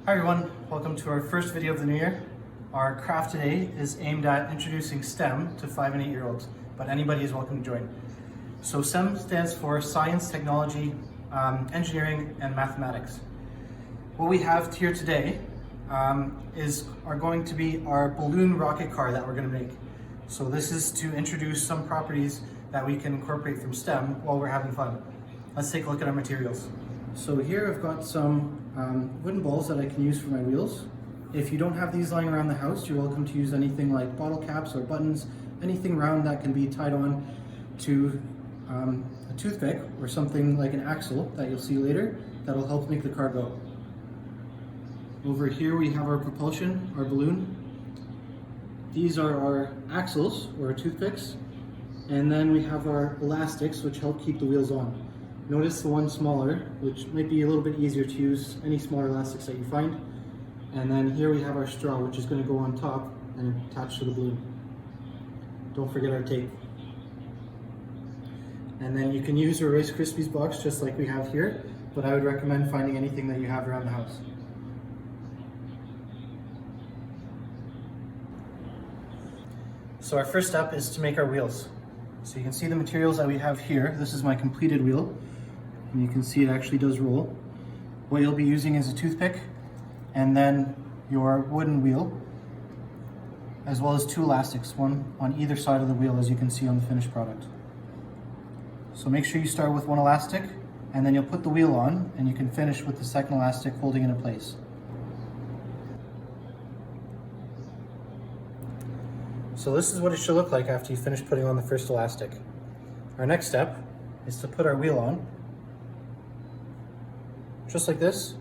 Hi everyone, welcome to our first video of the new year. Our craft today is aimed at introducing STEM to 5 and 8 year olds, but anybody is welcome to join. So STEM stands for Science, Technology, Engineering, and Mathematics. What we have here today are going to be our balloon rocket car that we're going to make. So this is to introduce some properties that we can incorporate from STEM while we're having fun. Let's take a look at our materials. So here I've got some wooden balls that I can use for my wheels. If you don't have these lying around the house, you're welcome to use anything like bottle caps or buttons, anything round that can be tied on to a toothpick or something like an axle that you'll see later that'll help make the car go. Over here we have our propulsion, our balloon. These are our axles or our toothpicks, and then we have our elastics which help keep the wheels on. Notice the one smaller, which might be a little bit easier to use any smaller elastics that you find. And then here we have our straw, which is going to go on top and attach to the balloon. Don't forget our tape. And then you can use your Rice Krispies box just like we have here, but I would recommend finding anything that you have around the house. So our first step is to make our wheels. So you can see the materials that we have here. This is my completed wheel. And you can see it actually does roll. What you'll be using is a toothpick and then your wooden wheel, as well as two elastics, one on either side of the wheel, as you can see on the finished product. So make sure you start with one elastic and then you'll put the wheel on and you can finish with the second elastic holding it in place. So this is what it should look like after you finish putting on the first elastic. Our next step is to put our wheel on, just like this,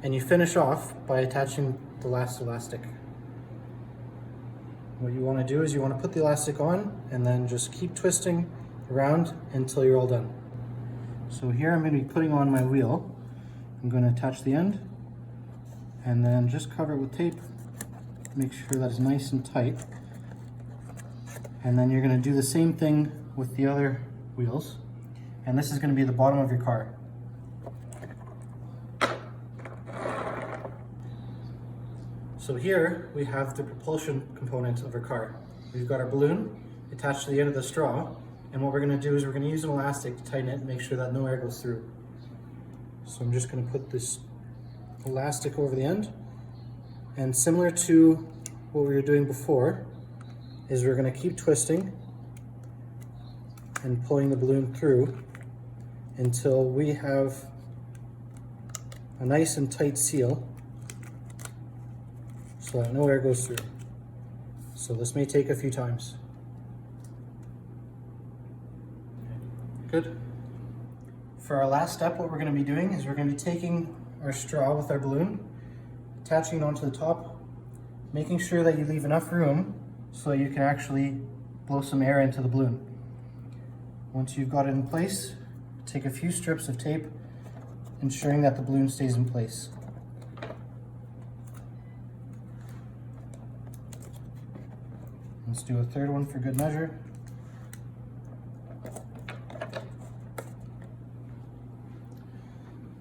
and you finish off by attaching the last elastic. What you want to do is you want to put the elastic on and then just keep twisting around until you're all done. So here I'm going to be putting on my wheel. I'm going to attach the end and then just cover it with tape. Make sure that it's nice and tight. And then you're going to do the same thing with the other wheels. And this is going to be the bottom of your car. So here we have the propulsion component of our car. We've got our balloon attached to the end of the straw. And what we're going to do is we're going to use an elastic to tighten it and make sure that no air goes through. So I'm just going to put this elastic over the end. And similar to what we were doing before, is we're going to keep twisting and pulling the balloon through until we have a nice and tight seal so that no air goes through. So this may take a few times. Good. For our last step, what we're going to be doing is we're going to be taking our straw with our balloon, attaching it onto the top, making sure that you leave enough room so you can actually blow some air into the balloon. Once you've got it in place, take a few strips of tape, ensuring that the balloon stays in place. Let's do a third one for good measure.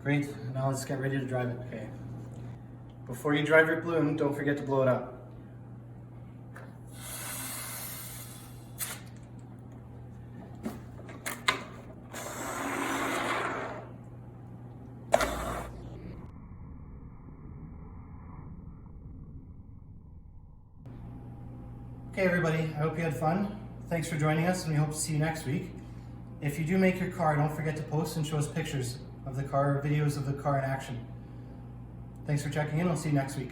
Great, now let's get ready to drive it. Okay. Before you drive your balloon, don't forget to blow it up. Okay everybody, I hope you had fun. Thanks for joining us and we hope to see you next week. If you do make your car, don't forget to post and show us pictures of the car, videos of the car in action. Thanks for checking in, I'll see you next week.